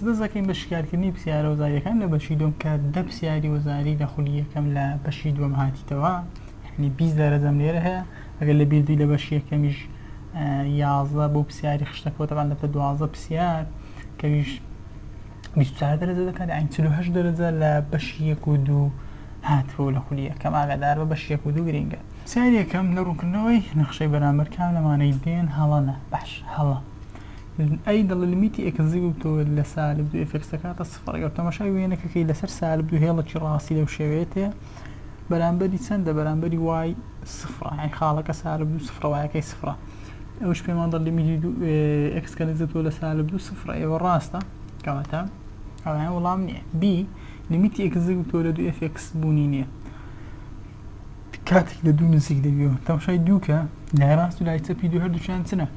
سەدەزەکەین بە شکارکردنی پرسیارە وەزاریەکان لە بەشی دوم کە 10 پرسیاری وەزاری لە خولی یەکەم لە بەشی دووەم هاتیتەوە، یعنی 20 دەرەجەم لێرە هەیە. ئەگەر لە بیردووی لە بەشی یەکەمیش 11 بۆ پرسیاری خشتەکەوە تەبان دەبێت 12 پرسیار کەویش 24 دەرەجە دەکات، یعنی 48 دەرەجە لە بەشی 1 و 2 هاتووە لە خولی یەکەم. ئاگادار بە بەشی 1 و 2 گرینگە. پرسیاری یەکەم لە ڕوونکردنەوەی نەخشەی بەرامبەر کام لەمانەی دێن هەڵەنە. باش هەڵە ئەی دەڵێ لیمیتی ئێکزی بووتەوە لە سالب 2 f(x) دەکاتە سفر. ئەگەر تەماشای وێنەکەکەی لەسەر سالب 2 هێڵەکی ڕاستی لەو شێوەیەتەیە بەرامبەری چەندە؟ بەرامبەری وای سفرە، یعنی خاڵەکە سالب 2 سفرە، وایەکەی سفرە. ئەوش پێمان دەڵێ لیمیتی x کە نزیکەوە لە سالب 2 سفرە. ئێوە ڕاستە کەواتە ئەویان وەڵام نییە. b لیمیتی ئێکزی بووتەوە لە 2 f(x) بوونی نییە، کاتێک لە 2 نزیک دەبیەوە. تەماشای دووکە لای ڕاست و لای چەپی دوو هەردووچیان چنە؟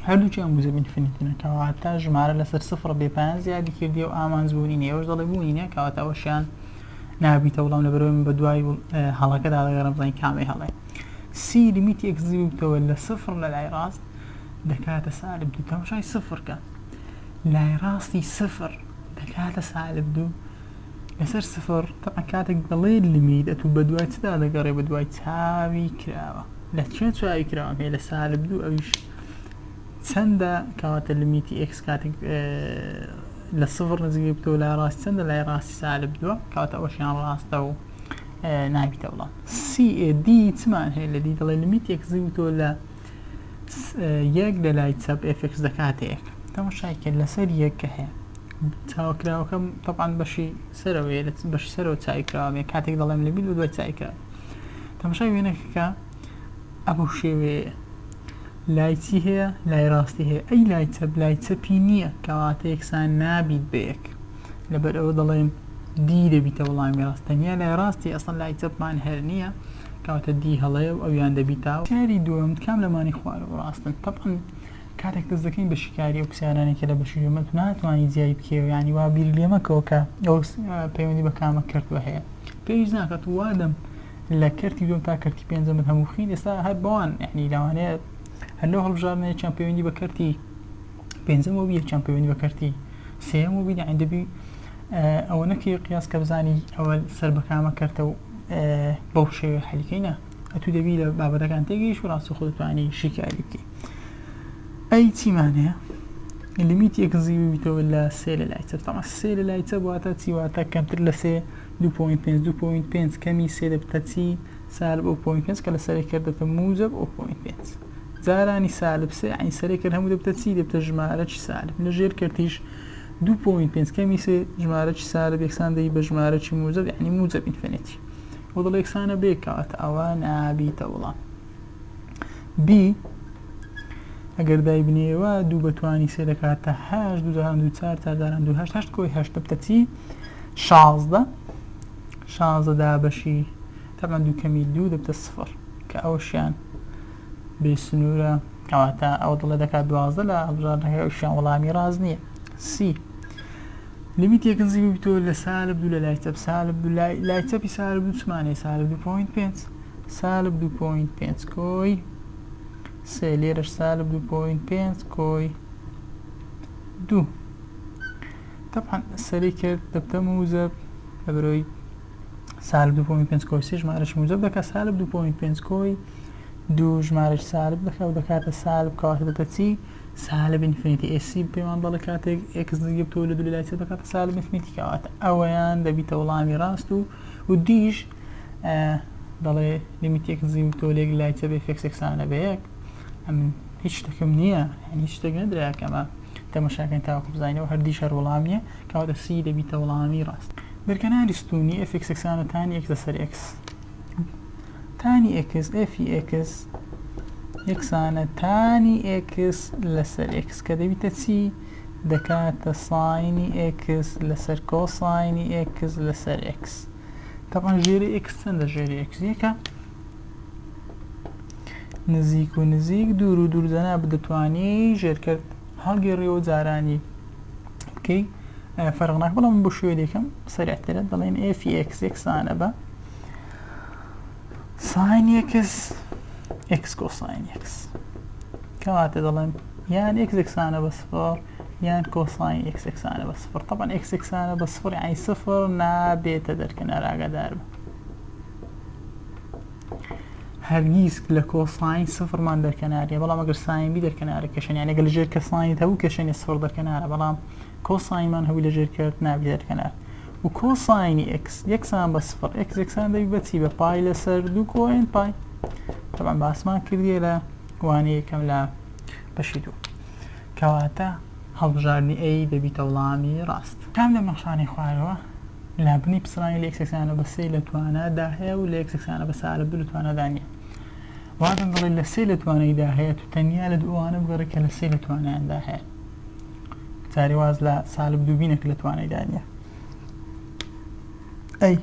هەردووچیان موجب ئینفینیتینە، کەواتە ژمارە لەسەر سفر بێپایان زیادی کردی و ئامانج بوونی نییە. ئەوش دەڵێ بوونی نییە، کەواتە ئەوەشیان نابیتە وەڵام لەبەرەوەی بە دوای هەڵەکەدا دەگەڕم بزانین کامی هەڵێ. c لیمیتی ئێکزی بووتەوە لە سفر لە لای ڕاست دەکاتە سالب 2. تەماشای سفرکە لای ڕاستی سفر دەکاتە سالب 2 لەسەر سفر. تەبعا کاتێک دەڵێ لیمیت ئەتوو بە دوای چدا دەگەڕێ؟ بە دوای چاوی کراوە. لە چێ چاوی کراوە؟ هەیە لە سالب 2 ئەویش چەندە؟ کەواتە لیمیتی x کاتێک لە سفر نزیک بووتەوە لای ڕاستی چەندە؟ لای ڕاستی سالب 2، کەواتە ئەوەشیان ڕاستە و نابیتە وڵام. d چمان هەیە لە دی دەڵێ لیمیتی ئێکزی بووتەوە لە 1 لە لای چەپ f(x) دەکاتە 1. تەماشای کرد لەسەر 1 کە هەیە چاوەکراوەکەم طبعاً بەشی سەرەوەیە، لە بەشی سەرەوە چاوی کراوە. کاتێک دەڵێم لیمیت بە دوای چاوی کراوە. تەماشای وێنەکەکە ئەبوو شێوەیە لای چی هەیە؟ لای ڕاستی هەیە. ئەی لای چەپ لای چەپی نییە، کەواتە یەکسان نابیت بە 1. لەبەر ئەوە دەڵێم دی دەبیتە وەڵامی ڕاست. تەنیا لای ڕاستی ئەسڵ لای چەپمان هەر نییە، کەواتە دی هەڵەیە و ئەویان دەبیتاوە. پرسیاری دووەم کام لەمانی خوارەوە ڕاستن. طبعاً کاتێک دەست دەکەین بە شکاری ئەو پرسیارانێک کە لە بەشی دووەمە ناتوانانی جیای بکەوە، یعنی وا بیر لێ مەکەوە کە ئەو پەیوەندی بە کامە کردووە هەیە. پێویست ناکات وادەم لە کەرتی دووەم تا کەرتی پێنجەمت هەموو خین. ئێستا هەر بەوان یعنی لەوانەیە هەر لەو هەڵبژارنەیە چیان پەیوەندی بە کەرتی پێنجەمەوە بی، یەکیان پەیوەندی بە کەرتی سێیەمەوە بی، یعنی دەبی ئەوە نەکەی قیاس کە بزانی ئەوە سەر بە کامە کەرتە و بەو شێوەیە حەلیکەینە. ئەتوو دەبی لە بابەتەکان تێگەیشت و ڕاستی خۆت توانی شیکاری بکەی. ئەی چیمانەیە؟ لیمیتی ئێکزی بوویتەوە لە 3 لە لای چەپ. تەماشا 3 لە لای چەپ واتە چی؟ واتە کەمتر لە 3 2.5 2.5 کەمی 3 دەبتە چی؟ سالب 0.5 کە لە سەرێک کردێتە موجب 0.5. جارانی سالب 3 یعنی سەرێک کرد هەموو دەبتە چی؟ دەبتە ژمارەی سالب. لە ژێر کردیش 2.5 کەمی 3 ژمارەی سالب یەکسان دەی بە ژمارەی موجب، یعنی موجب ئینفینیتی. و دڵ یەکسانە بێ، کەواتە ئەوە نابیتە وەڵام. b ئەگەر دایبنیەوە 2 بەتوانی 3 دەکاتە 8 2 جاران 2 4 4 جاران 2 8 8 کۆی 8 دەبتە چی؟ 16. 16 دا بەشی تەبعاً 2 کەمی 2 دەبتە 0 کە ئەوشیان بێ سنوورە، کەواتە ئەوە دڵێ دەکات 12 لە هەڵبژارنەکە ئەوشیان وەڵامی ڕاز نییە. c لیمیتی ئێکزی بوویتەوە لە سالب 2 لە لای چەپ. سالب 2 لای چەپی سالب 2 چمانەیە؟ سالب 2.5 سالب 2.5 کۆی 3 لێرەش سالب 2.5 کۆی 2. طبعاً سەری کرد دەبتە موجب لەبەرەوەی سالب 2.5 کۆی 3 ژمارەش موجب دەکات. سالب 2.5 کۆی 2 ژمارەش سالب دەکات و دەکاتە سالب، کەواتە دەبتە چی؟ سالب ئینفینیتی. ac پێمان دەڵێ کاتێک x نزیک بووتەوە لە 2 لە لای چەپ دەکاتە سالب ئینفینیتی، کەواتە ئەوەیان دەبیتە وەڵامی ڕاست. و دیش دەڵێ لیمیتی ئێکزی بووتەوە لە 1 لای چەپ f(x) یەکسانە بە 1. ئەم هیچ شتێکم نییە، یعنی هیچ شتێک نەدرا کەمە تەماشاکەین تاوەکو بزانینەوە هەردیش هەر وەڵامیە، کەواتە c دەبیتە وەڵامی ڕاست. بەرکەناری ستوونی f(x) یەکسانە تانی x لەسەر x. تانی x f(x) یەکسانە تانی x لەسەر x کە دەبیتە چی؟ دەکاتە ساینی x لەسەر کۆساینی x لەسەر x. طبعاً ژێری x چەندە؟ ژێری x یەکە. نزیک و نزیک دوور و دوور زەنا بدەتوانی ژێرکرد هەڵگێڕیەوە جارانی بکەی فەرق ناکە، بەڵام بۆ شوێ دێکەم سەریعترە دەڵێن f(x) یەکسانە بە ساین x کۆساین x، کەواتە دەڵێن یان x یەکسانە بە 0 يعني كوساين اكس اكسانه بصفر. طبعا اكس اكسانه بصفر يعني صفر نابێتە دەرکەنار ئاگادار بە. هەرگیز لە کۆساین سفرمان دەرکەناریە، بەڵام ئەگەر ساین بی دەرکەنارە کێشەنی، یعنی ئەگەر لەژێر کە ساینت هەبوو کێشەنی سفر دەرکەنارە، بەڵام کۆساینمان هەبووی لەژێر کرد نابی دەرکەنار. و کۆساینی اکس یەکسان بە سفر، اکس یەکسان دەبی بە چی؟ بە پای لەسەر 2 کۆئن پای. طبعا باسمان کردیە لە وانەیە یەکەم لە بەشی 2. کەواتە هەڵبژاردننی ئەی دەبیتە وەڵامی ڕاست. کام لە نەخشانەی خوارەوە لابنی پسڕانی لە ئەکسەکسانە بە سێ لە توانەدا هەیە و لە ئەکسەکسانە بە سالب 2 لە توانەدا نییە. واتە دەڵێ لە سێ لە توانەیدا هەیە تو تەنیا لە دووانە بگەڕێ کە لە سێ لە توانەیاندا هەیە. جاری واز لە سالب 2 بینێک لە توانەیدا نییە. ئەی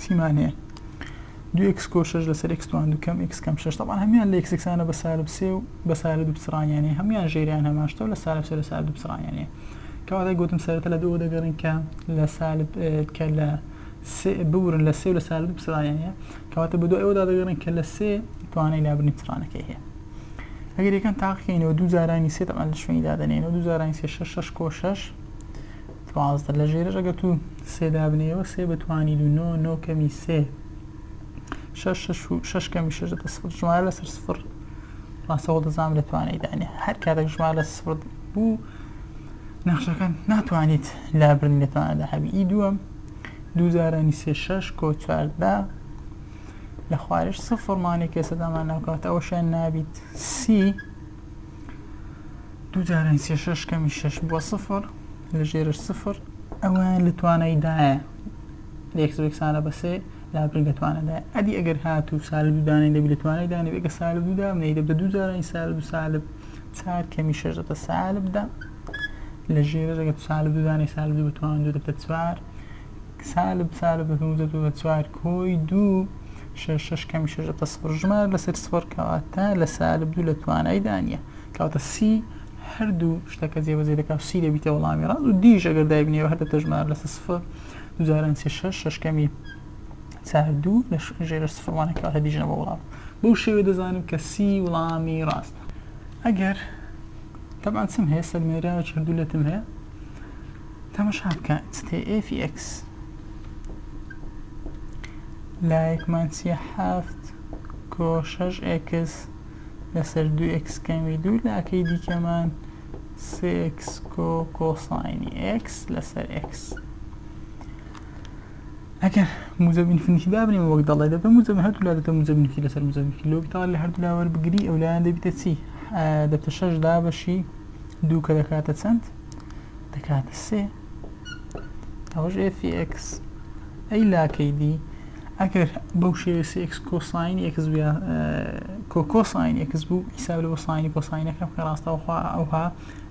چیمان هەیە؟ 2x کۆ 6 لەسەر x توان 2 کەم x کەم 6. طبعا هەمیان لە ئەکسەکسانە بە سالب 3 و بە سالب 2 پسڕانیان هەیە، هەمیان ژێریان هەماشتە و لە سالب 3 لە سالب 2 پسڕانیان هەیە. کەواتە گوتم سەرەتا لە 2 دەگەڕین کە لە سالب کە لە بورن لە 3 و لە سالب 2 پسڕانیان هەیە. کەواتە بە 2 ئەوەدا دەگەڕین کە لە 3 توانای لابنی پسڕانەکەی هەیە. ئەگەر یەکەم تاقیکەینەوە 2 زارانی 3 طبعا لە شوێنی دادەنێنەوە 2 زارانی 3 6 6 کۆ 6 12 لە ژێرش ئەگەر تو 3 دابنێەوە 3 بەتوانی 2 9 9 کەمی 3 6 کەمی 6 دەتە سفر. ژمارە لەسەر سفر ڕاستەوە دەزانم لە توانایدا نییە. هەر کاتێک ژمارە لە سفر بوو نەخشەکە ناتوانیت لابرنی لە توانەدا هەبی. ئی دووەم 2 زارانی 3 6 کۆ 14 لە خوارش سفرمانێک کێسەدامان ناوکات ئەوەشیان نابیت سی 2 زارانی 3 6 کەمی 6 بووە سفر لە ژێرش سفر. ئەوان لە توانایدایە لە یەکسانە بە سێ لابرن لە توانەدایە. ئەدی ئەگەر هاتوو سالب 2 دانەی دەبی لە توانایدانێ بێگە سالب 2 دامنەی دەبدە 2 زارانی سالب 2 سالب 4 کەمی 6 دەتە سالب 10 لە ژێرش ئەگەر سالب 2 دانەی سالب 2 بەتوان 2 دەبدە 4 سالب سالب بە 4 کۆی 2 6 کەمی 6 دەبدە سفر. ژمارە لەسەر سفر کەواتە لە سالب 2 لە توانایدا نییە. کەواتە سی هەردوو شتەکە جێبەجێ دەکات و سی دەبیتە وەڵامی ڕاست و دیش ئەگەر دایبنێەوە هەر دەتە ژمارە لەسەر سفر 2 زارانی 3 6 کەمی 2 لە ژێرش سفرمانە کەواتە دیژنە بە وەڵام. بەو شێوێ دەزانم کە سی وەڵامی ڕاستە. ئەگەر طبعا چم هەیە سەرمێراوە هەردوو لەتم هەیە تەماشا بکە ئێفی ئەکس لایەکمان چیە 7 کۆ 6 ئێکس لەسەر 2 ئێکس کەمی 2 لاکەی دیکەمان 3 ئێکس کۆ کۆساینی ئێکس لەسەر ئێکس. ئەگەر موجب ئینفینیتی دابنێمە وەک دەڵێ دەبێت موجب هەردوو لا دەتە موجب ئینفینیتی لەسەر موجب ئینفینیتی لۆ بتاڵ لە هەردوو لا وەربگری ئەو لایەن دەبیتە چی؟ دەبتە 6 دابەشی 2 کە دەکاتە چەند؟ دەکاتە 3. ئەوەش ئێفی ئێکس ئەی لاکەی دی ئەگەر بەو شێوە 3x کۆساین ئێکس بووە کۆساین ئێکس بوو حیساب لە بۆ ساینی کۆساینەکە بکە ڕاستەوخوا ئەوها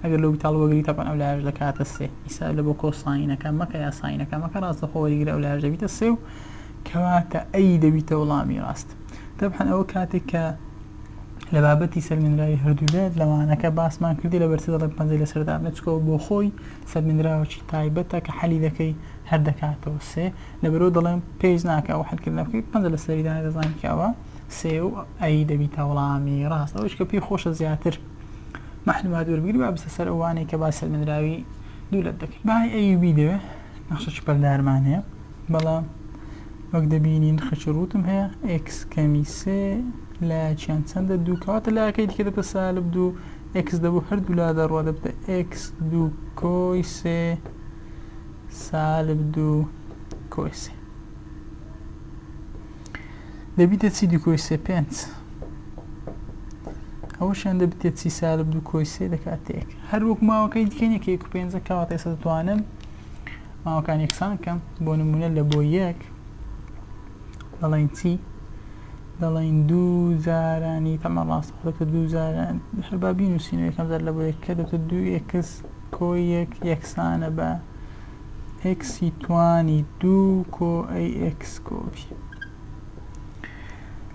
ئەگەر لەو بیتاڵ وەگری تاپەن ئەو لایەش دەکاتە 3 حیساب لە بۆ کۆساینەکە مەکە یا ساینەکە مەکە ڕاستەخۆ وەریگرە ئەو لایەش دەبیتە 3 و کەواتە ئەی دەبیتە وەڵامی ڕاست. طبعا ئەوە کاتێک کە لە بابەتی سەرمێنراوی هەردوولێت لەوانەکە باسمان کردی لە بەرچ دەڵێ پەنجەی لەسەردا بنێچکەوە بۆ خۆی سەرمێنراوەکی تایبەتە کە حەلی دەکەی هەر دەکاتەوە 3 لەبەرەوە دەڵێم پێیز ناکە ئەو حەلکردنە بکەی پەنجە لە سەریدا دەزانین کە ئەوە 3 و ئەی دەبیتە وەڵامی ڕاست. ئەوەش کە پێی خۆشە زیاتر مەحلومات وەربگری با بستە سەر ئەوانەی کە با سەرمێنراوی دوولەت دەکەین. بای ئەی بی دەوێ نەخشەی پەردارمان هەیە بەڵام وەک دەبینین خەچی ڕوتم هەیە x کەمی 3 لایەکیان چەندە 2 کەواتە لایەکەی دیکە دەبتە سالب 2 x دەبوو هەردوو لا دەڕوا دەبتە x 2 کۆی 3 سالب 2 کۆی 3 دەبیتە چی 2 کۆی 3 5 ئەوەشیان دەبتێ چی سالب 2 کۆی 3 دەکاتێک هەر وەک ماوەکەی دیکەین یەکێک و 5 کەواتە ئێستا دەتوانم ماوەکان یەکسان کەم بۆ نمونە لە بۆ یەک دەڵێن چی دەڵێن 2 زارانی تەمە ڕاستە دەبتە 2 زاران هەر با بینوسینەوە یەکەم زار لە بۆ یەک کە دەبتە 2 x کۆی یەک یەکسانە بە x توانی 2 کۆ ئەی x کۆبی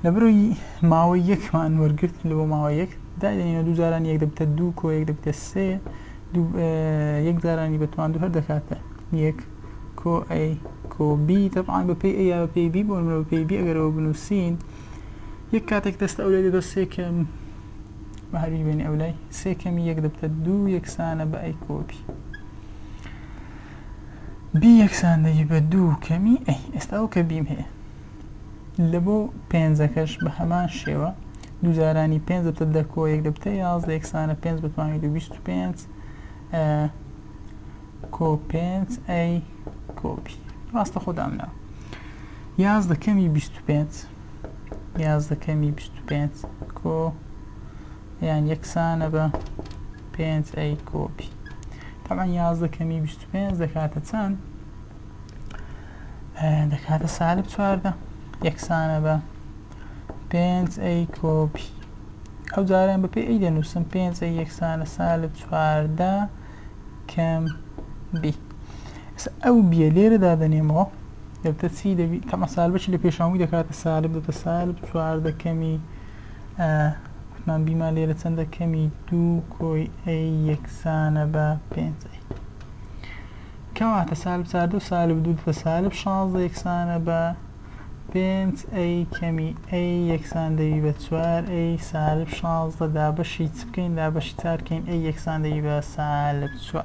لەبەرەوەی ماوەی یەکمان وەرگرت لە بۆ ماوەی یەک دادێنینە 2 زارانی یەک دەبتە 2 کۆ یەک دەبتە 3 یەک زارانی بەتوان 2 هەر دەکاتە یەک کۆ ئەی کۆ بی طبعا بە پێی ئەی یا بە پێی بی بۆ نمونە بە پێی بی ئەگەرەوە بنووسین یەک کاتێک دەستە ئەو لێ دەدە 3 کەم بە هەروی بینی ئەو لای 3 کەمی 1 دەبتە 2 یەکسانە بە ئەی کۆپی بی یەکسان دەی بە 2 کەمی ئەی ئێستا ئەو کە بیم هەیە لە بۆ پێنجەکەش بە هەمان شێوە دووجارانی 5 دەبتە دەکۆ 1 دەبتە 11 یەکسانە 5 بتوانیت و 25 کۆ 5 ئەی کۆپی ڕاستە خۆدام ناوە 11 کەمی 25 11 کەمی 25 کۆ یان یەکسانە بە 5 ئەی کۆپی طبعا 11 کەمی 25 دەکاتە چەند دەکاتە سالب 14 یەکسانە بە 5 ئەی کۆپی ئەو جاریان بە پێی ئەی دەنووسم 5 ئەی یەکسانە سالب 14 کەم بی ئەو بیە لێرە دادەنێمەوە دەبتە چی دەبی تەمە سالبەی لە پێشاوی دەکاتە سالب دەبتە سالب 14 کەمی کوتمان بیمان لێرە چەندە کەمی 2 کۆی ئەی یەکسانە بە 5 ئەی کەواتە سالب 14 و سالب 2 دەبتە سالب 16 یەکسانە بە 5 ئەی کەمی ئەی یەکسان دەوی بە 4 ئەی سالب 16 دابەشی چ بکەین دابەشی 4 بکەین ئەی یەکسان دەوی بە سالب 4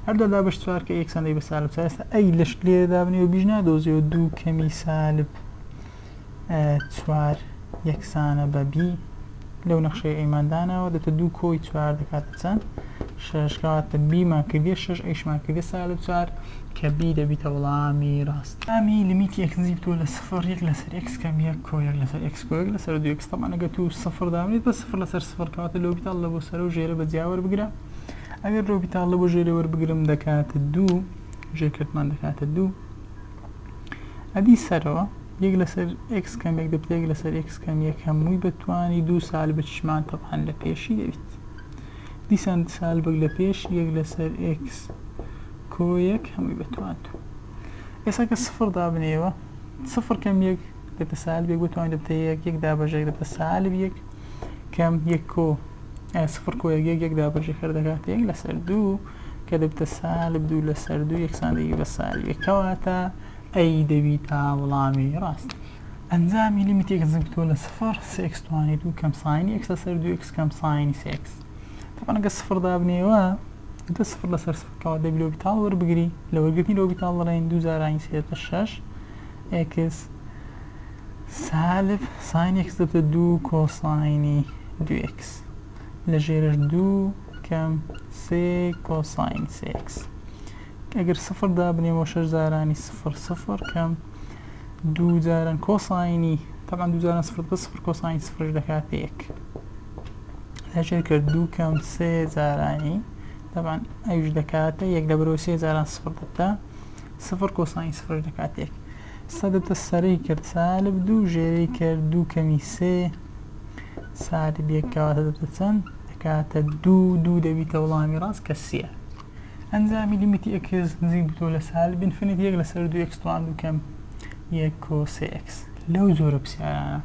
هەردوو دابەش 4 کە یەکسان دەوی بە سالب 4 ئێستا ئەی لەش لێرە دابنێ و بیژ نادۆزیەوە 2 کەمی سالب 4 یەکسانە بە بی لەو نەخشەی ئەیماندانەوە دەتە 2 کۆی 4 دەکاتە چەند 6 کەواتە بیمان کردێ 6 ئەیشمان کردێ سالب 4 کە بی دەبیتە وەڵامی ڕاست ئەمی لیمیتی ئەکس بتووە لە 0 1 لەسەر x کەم 1 کۆ 1 لەسەر x کۆ 1 لەسەر 2 x تەمان ئەگەر تو 0 دابنێت بە 0 لەسەر 0 کەواتە لۆبیتال لە بۆ سەر و ژێرە بە جیا وەربگرە ئەگەر لۆبیتال لە بۆ ژێرە وەربگرم دەکاتە 2 ژێرکردمان دەکاتە 2 ئەدی سەرەوە 1 لەسەر x کەم 1 دەبتە 1 لەسەر x کەم 1 هەمووی بەتوانی 2 سالبە چشمان تەبعاً لە پێشی دەبیت دیسان سالبەک لە پێش 1 لەسەر x کۆ 1 هەمووی بەتوان تو ئێستا کە 0 دابنێەوە 0 کەم 1 دەبتە سالب 1 بتوانین دەبتە 1 1 دابەژێک دەبتە سالب 1 کەم 1 کۆ 0 کۆ 1 1 دابەژێک هەر دەکاتە 1 لەسەر 2 کە دەبتە سالب 2 لەسەر 2 یەکسان دەبی بە سالب 1 کەواتە ئەی دەبیتە وەڵامی ڕاست ئەنجامی لیمیتی ئەکس بتووە لە 0 3x توانیت و کەم ساینی x لەسەر 2x کەم ساینی 3x طبعا ئەگە 0 دابنێەوە دە 0 لەسەر 0 کەوا دەبی لۆبیتال وەربگری لە وەرگرتنی لۆبیتال دەڵێن 2 زارانی 3 دەبتە 6 x سالب ساین x دەبتە 2 کۆساینی 2x لە ژێرش 2 کەم 3 کۆساینی 3x ئەگەر 0 دابنێەوە 6 زارانی 0 0 کەم 2 جاران کۆساینی طبعا 2 جاران 0 بە 0 کۆساینی 0 دەکاتە 1 لەژێر کرد 2 کەم 3 زارانی طبعا ئەوش دەکاتە 1 لەبەرەوە 3 زاران 0 دەبتە 0 کۆساینی 0 دەکاتە 1 ئێستا دەبتە سەرەی کرد سالب 2 ژێرەی کرد 2 کەمی 3 سالب 1 کەواتە دەبتە چەند دەکاتە 2 2 دەبیتە وەڵامی ڕاست کە 3 ئەنجامی لیمیتی ئەکس نزیک بتووە لە سالب ئینفینیتی 1 لەسەر 2x توان 2 کەم 1 کۆ 3x لەو زۆرە پرسیارانە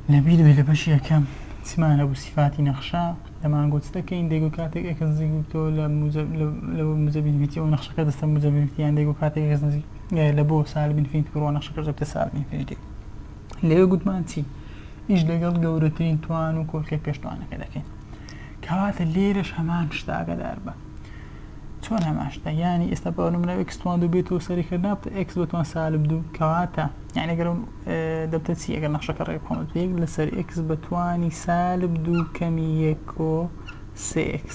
لەبیر بێ لە بەشی یەکەم چمانە بوو سیفاتی نەخشە دەمانگۆ چ دەکەین دەیگو کاتێک ئەکس نزیک بتووە لە موزەبینفیتی ئەو نەخشەکە دەستە موزەبینفیتیان دەیگو کاتێک ئەکس نزیک لە بۆ سالب ئینفینیتی بڕۆ نەخشەکە دەبتە سالب ئینفینیتی لێوە گوتمان چی ئیش لەگەڵ گەورەترین توان و کۆرکەی پێشتوانەکە دەکەین کەواتە لێرەش هەمان شتە ئاگادار بە چۆن هەمان شتە یانی ئێستا بە نمونە x توان دوو بێتەوە سەریکردنا بتە x بتوان سالب 2 کەواتە یعنی ئەگەر دەبتە چی ئەگەر نەخشەکە ڕێکۆنت 1 لەسەر x بتوانی سالب 2 کەمی 1 کۆ 3x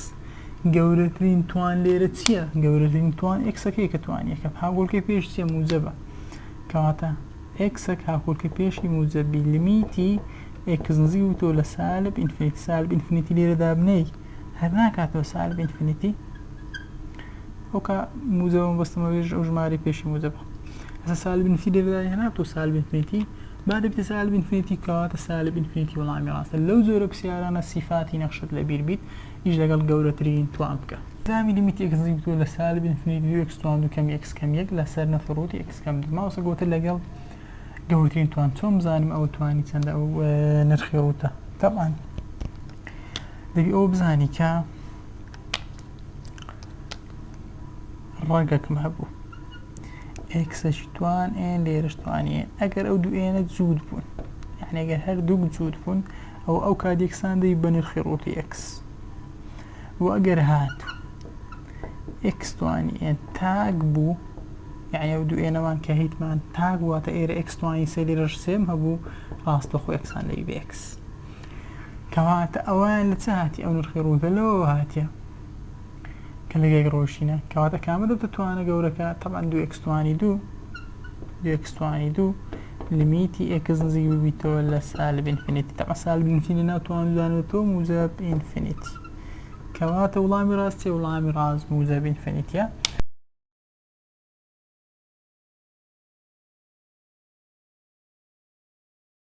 گەورەترین توان لێرە چییە گەورەترین توان xەکەی کە توانیەکە هاوڵکەی پێش چیە موجبە کەواتە xەک هاوڵکەی پێشی موجبی لیمیتی x نزیک بتووە لە سالب ئینفینیتی لێرە دابنەی هەر ناکاتەوە سالب ئینفینیتی ئەوکە موزەوە بەستمەوێژ ئەو ژماری پێشی موزەبە ئەسا سالب ئینفینیتی لێرەدای هەناتەوە سالب ئینفینیتی با دەبێتە سالب ئینفینیتی کەواتە سالب ئینفینیتی وەڵامی ڕاستە لەو زۆرە پرسیارانە سیفاتی نەخشت لەبیر بیت ئیش لەگەڵ گەورەترین توان بکە ئەنجامی لیمیتی ئەکس نزیک بتووە لە سالب ئینفینیتی 2x توان 2 کەم x کەم 1 لەسەر نەفڕوتی x کەم 2 ماوەسە گۆتە لەگەڵ گەورەترین توان چۆن بزانیم ئەو توانی چەندە ئەو نرخەوتە طبعا دەبی ئەو بزانی کە ڕەگەکم هەبوو ئێکسەشی توان ئێن لێرەش توانیە ئەگەر ئەو دوو ئێنە جوود بوون یعنی ئەگەر هەر دوو جوود بوون أو كاديكسان دي بنرخي روتي إكس وأجر هاتو إكس تواني إن تاج بو يعني ودو إنا وان كهيت مان تاج واتا إير إكس تواني سيلي رجسيم هبو راس لخو إكسان لي بإكس كواتا أوان لتسهاتي أو نرخي روتا لو هاتيا كاللي روشينا كواتا كامل تتوانا قولك طبعا دو إكس تواني دو إكس تواني دو ليميتي إكس نزيق ببيتو ولا سالب إنفينيتي طبعا سالب إنفينيتي ناتوان دانوتو موجب إنفينيتي كواتا ولامي راستي ولامي راز موجب إنفينيتي